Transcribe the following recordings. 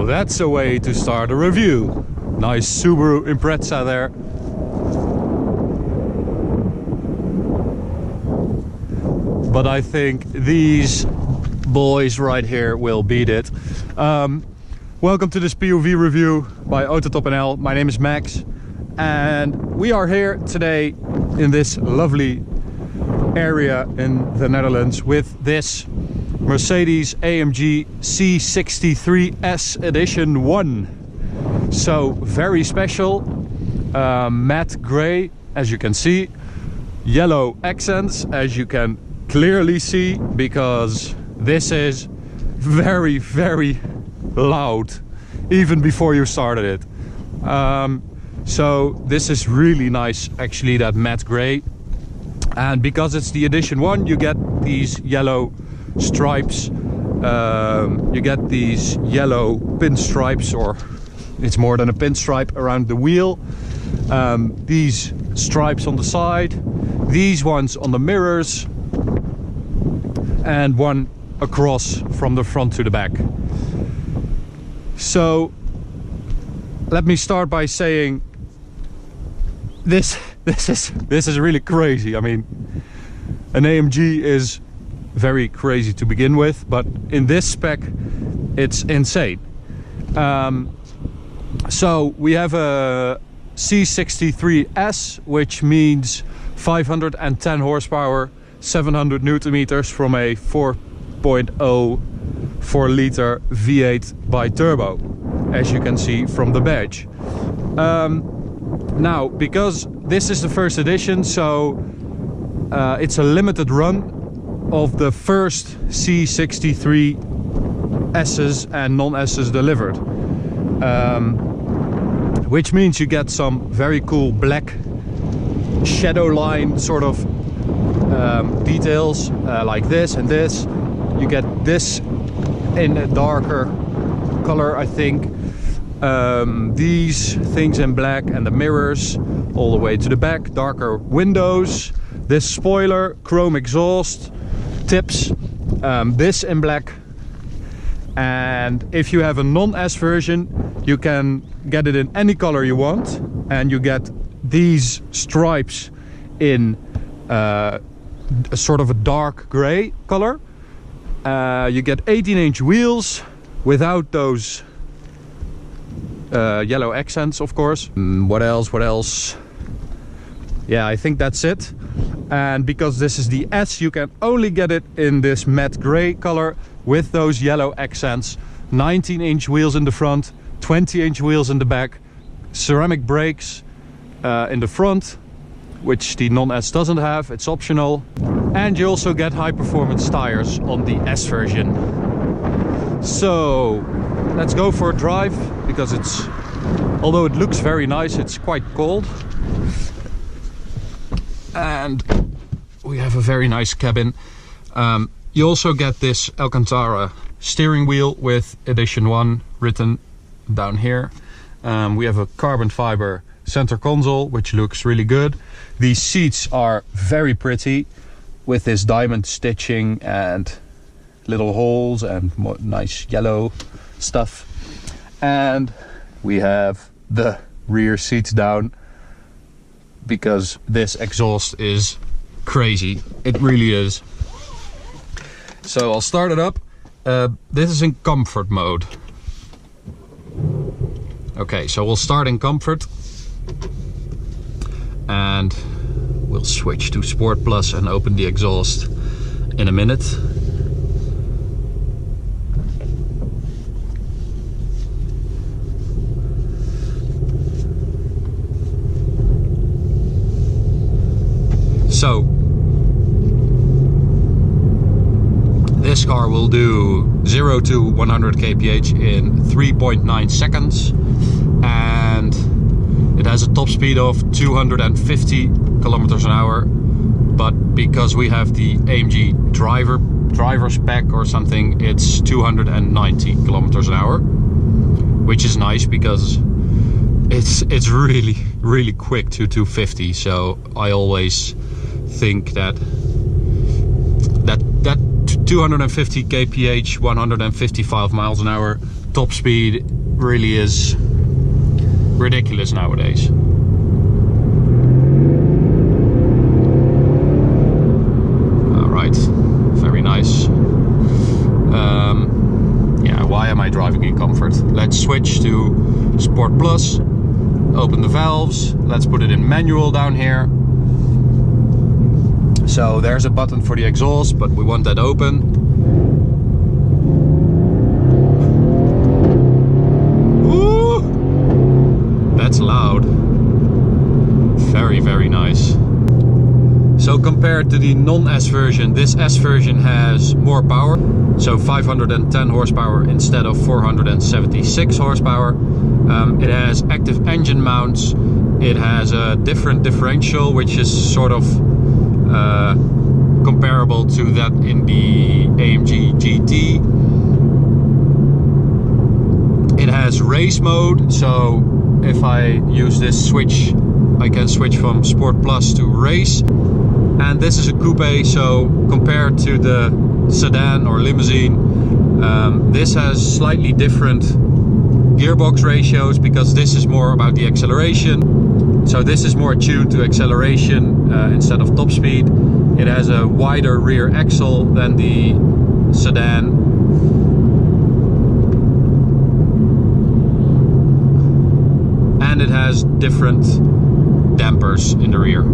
So that's a way to start a review. Nice Subaru Impreza there. But I think these boys right here will beat it. Welcome to this POV review by AutoTopNL. My name is Max, and we are here today in this lovely area in the Netherlands with this Mercedes AMG C63 S Edition 1. So very special, matte grey as you can see, yellow accents as you can clearly see, because this is very, very loud even before you started it. So this is really nice actually, that matte grey, and because it's the Edition 1 you get these yellow stripes, you get these yellow pinstripes, or it's more than a pinstripe around the wheel, these stripes on the side, these ones on the mirrors, and one across from the front to the back. So let me start by saying this is really crazy. I mean, an AMG is very crazy to begin with, but in this spec it's insane. So we have a C63S, which means 510 horsepower, 700 newton meters from a 4.0 4-liter V8 bi-turbo, as you can see from the badge. Now, because this is the first edition, so it's a limited run of the first C63 S's and non-S's delivered, which means you get some very cool black shadow line sort of details, like this and this. You get this in a darker color, I think. These things in black, and the mirrors all the way to the back, darker windows, this spoiler, chrome exhaust tips, this in black. And if you have a non-S version, you can get it in any color you want, and you get these stripes in a sort of a dark gray color. You get 18-inch wheels without those yellow accents, of course. What else? Yeah, I think that's it. And because this is the S, you can only get it in this matte gray color with those yellow accents. 19-inch wheels in the front, 20-inch wheels in the back, ceramic brakes in the front, which the non-S doesn't have, it's optional. And you also get high performance tires on the S version. So let's go for a drive, because it's, although it looks very nice, it's quite cold. And we have a very nice cabin. You also get this Alcantara steering wheel with Edition 1 written down here. We have a carbon fiber center console, which looks really good. These seats are very pretty, with this diamond stitching and little holes and nice yellow stuff. And we have the rear seats down, because this exhaust is crazy. It really is. So I'll start it up. This is in comfort mode. Okay, so we'll start in comfort, and we'll switch to Sport Plus and open the exhaust in a minute. So this car will do 0 to 100 kph in 3.9 seconds, and it has a top speed of 250 kilometers an hour. But because we have the AMG driver spec or something, it's 290 kilometers an hour, which is nice because it's really quick to 250. So I always think that 250 kph, 155 miles an hour top speed really is ridiculous nowadays. Alright, very nice. Yeah, why am I driving in comfort? Let's switch to Sport Plus, open the valves, let's put it in manual down here. So there's a button for the exhaust, but we want that open. Woo! That's loud. Very, very nice. So compared to the non-S version, this S version has more power. So 510 horsepower instead of 476 horsepower. It has active engine mounts. It has a different differential, which is sort of comparable to that in the AMG GT. It has race mode, so if I use this switch, I can switch from Sport Plus to race. And this is a coupe, so compared to the sedan or limousine, this has slightly different gearbox ratios because this is more about the acceleration. So this is more tuned to acceleration instead of top speed. It has a wider rear axle than the sedan. And it has different dampers in the rear.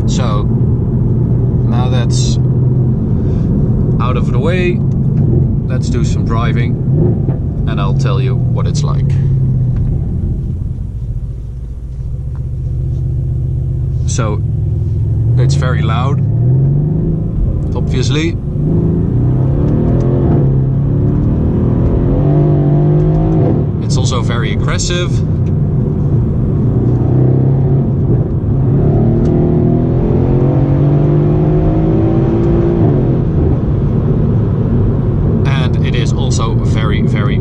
So now that's out of the way, let's do some driving and I'll tell you what it's like. So it's very loud, obviously. It's also very aggressive.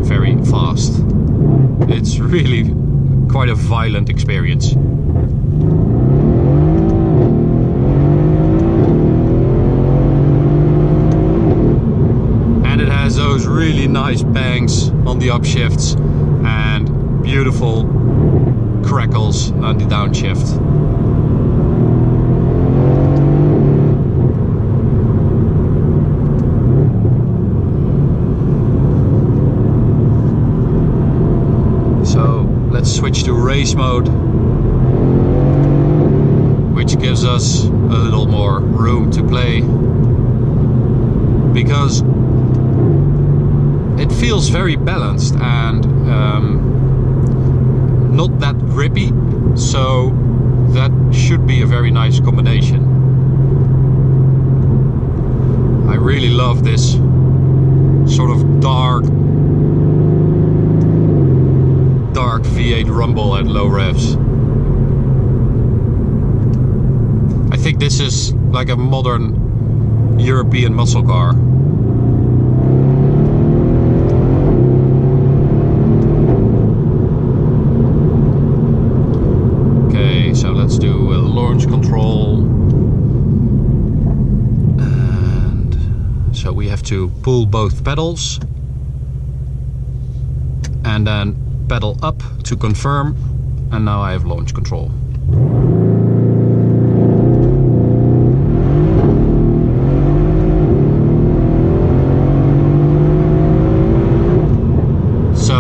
Very fast. It's really quite a violent experience. And it has those really nice bangs on the upshifts and beautiful crackles on the downshift. Let's switch to race mode, which gives us a little more room to play because it feels very balanced and not that grippy, so that should be a very nice combination. I really love this sort of dark V8 rumble at low revs. I think this is like a modern European muscle car. Okay, so let's do a launch control. And so we have to pull both pedals and then pedal up to confirm, and now I have launch control. So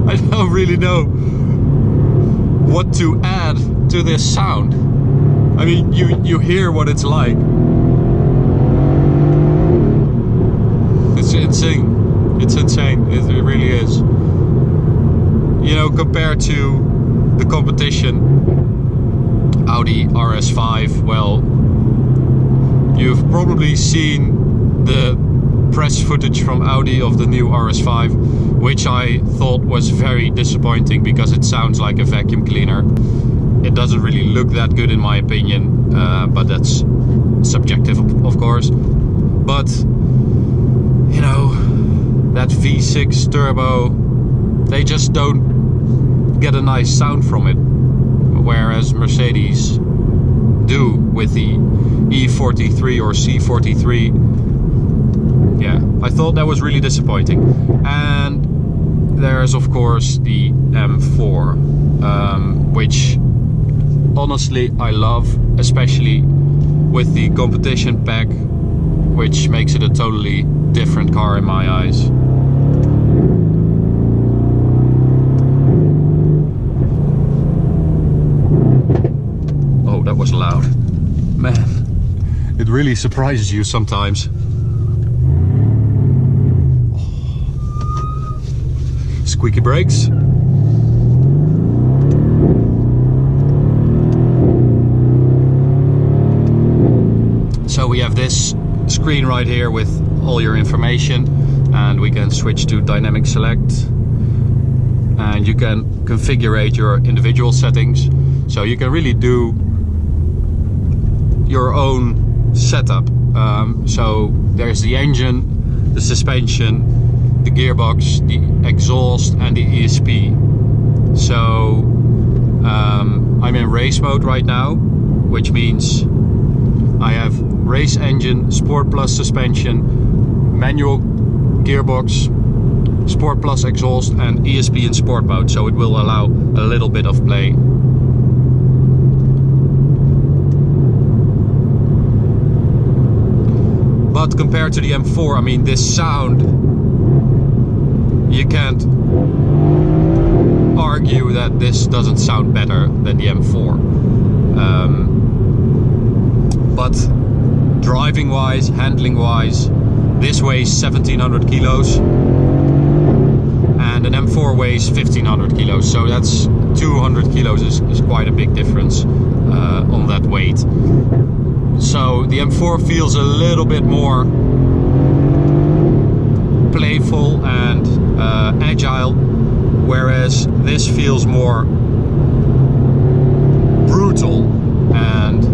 I don't really know what to add to this sound. I mean, you hear what it's like. It's insane. It's insane. It really is. You know, compared to the competition, Audi RS5, well, you've probably seen the press footage from Audi of the new RS5, which I thought was very disappointing because it sounds like a vacuum cleaner. It doesn't really look that good in my opinion, but that's subjective, of course. But you know, that V6 turbo, they just don't get a nice sound from it, whereas Mercedes do with the E43 or C43. Yeah, I thought that was really disappointing. And there's of course the M4, which honestly I love, especially with the competition pack, which makes it a totally different car in my eyes. Oh, that was loud. Man, it really surprises you sometimes. Squeaky brakes. So we have this screen right here with all your information, and we can switch to dynamic select, and you can configure your individual settings, so you can really do your own setup. So there's the engine, the suspension, the gearbox, the exhaust and the ESP. So I'm in race mode right now, which means I have race engine, Sport Plus suspension, manual gearbox, Sport Plus exhaust and ESP in sport mode, so it will allow a little bit of play. But compared to the M4, I mean, this sound, you can't argue that this doesn't sound better than the M4. But driving wise, handling wise, this weighs 1700 kilos and an M4 weighs 1500 kilos, so that's 200 kilos is quite a big difference on that weight. So the M4 feels a little bit more playful and agile, whereas this feels more brutal and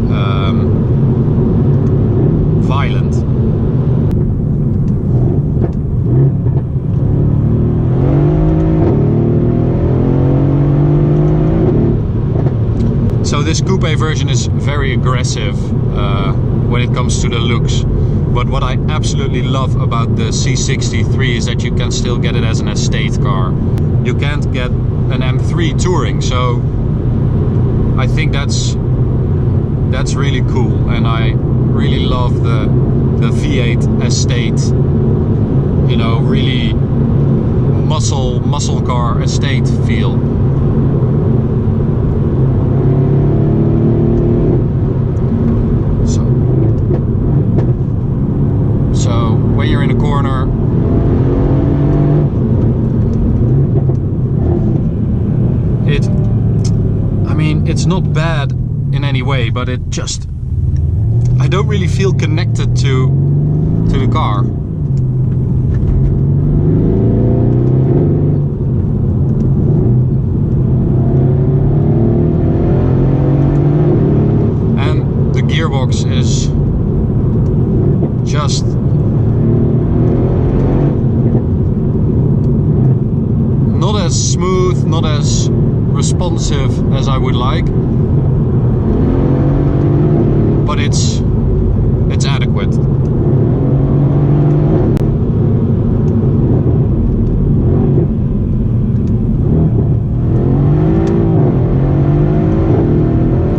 violent. So this coupe version is very aggressive when it comes to the looks. But what I absolutely love about the C63 is that you can still get it as an estate car. You can't get an M3 touring, so I think that's really cool, and I really love the V8 estate, you know, really muscle car estate feel. So when you're in a corner, it's not bad in any way, but it just, I don't really feel connected to the car. And the gearbox is just not as smooth, not as responsive as I would like, but it's adequate.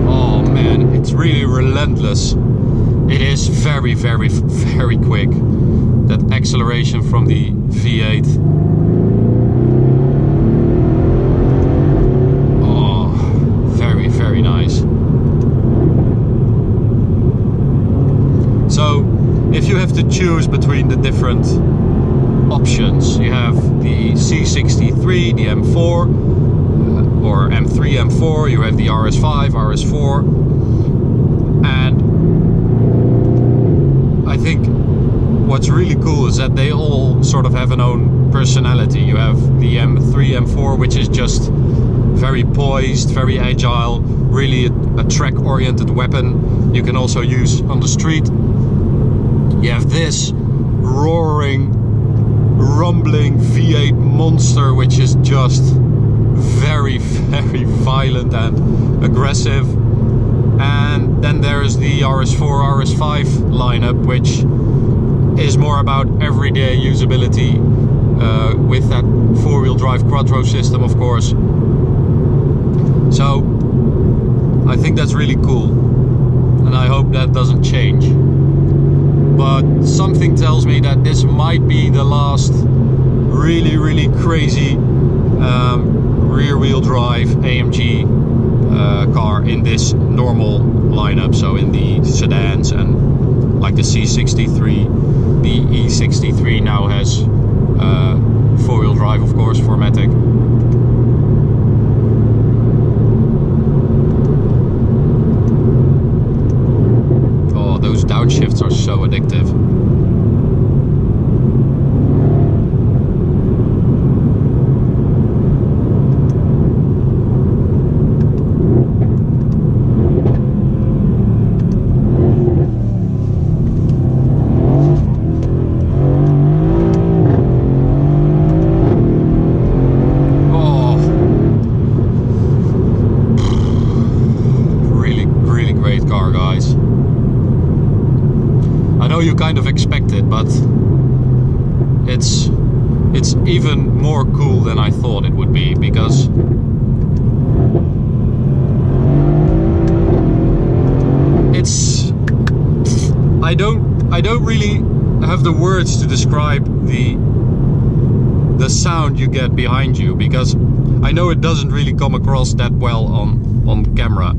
Oh man, it's really relentless. It is very, very, very quick. That acceleration from the V8. Very nice. So if you have to choose between the different options, you have the C63, the M4, or M3, M4, you have the RS5, RS4, and I think what's really cool is that they all sort of have an own personality. You have the M3, M4, which is just very poised, very agile, really a track-oriented weapon you can also use on the street. You have this roaring, rumbling V8 monster, which is just very, very violent and aggressive. And then there's the RS4, RS5 lineup, which is more about everyday usability with that four-wheel drive quattro system, of course. So I think that's really cool, and I hope that doesn't change. But something tells me that this might be the last really crazy rear-wheel drive AMG car in this normal lineup. So in the sedans, and like the C63, the E63 now has four-wheel drive, of course, 4MATIC. Oh, those downshifts are so addictive. You kind of expect it, but it's even more cool than I thought it would be, because it's I don't really have the words to describe the sound you get behind you, because I know it doesn't really come across that well on camera,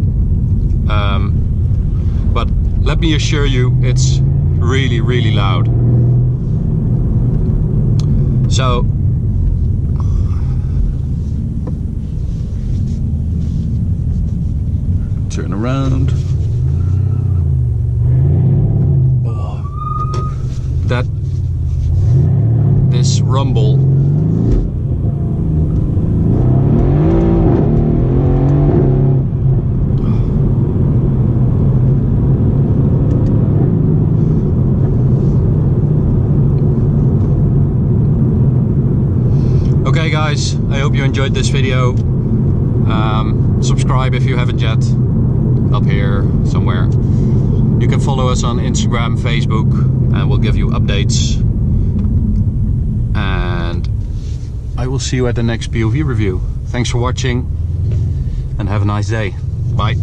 but let me assure you, it's really loud. So turn around. Oh, this rumble Okay guys, I hope you enjoyed this video. Subscribe if you haven't yet, up here somewhere. You can follow us on Instagram, Facebook, and we'll give you updates. And I will see you at the next POV review. Thanks for watching and have a nice day. Bye.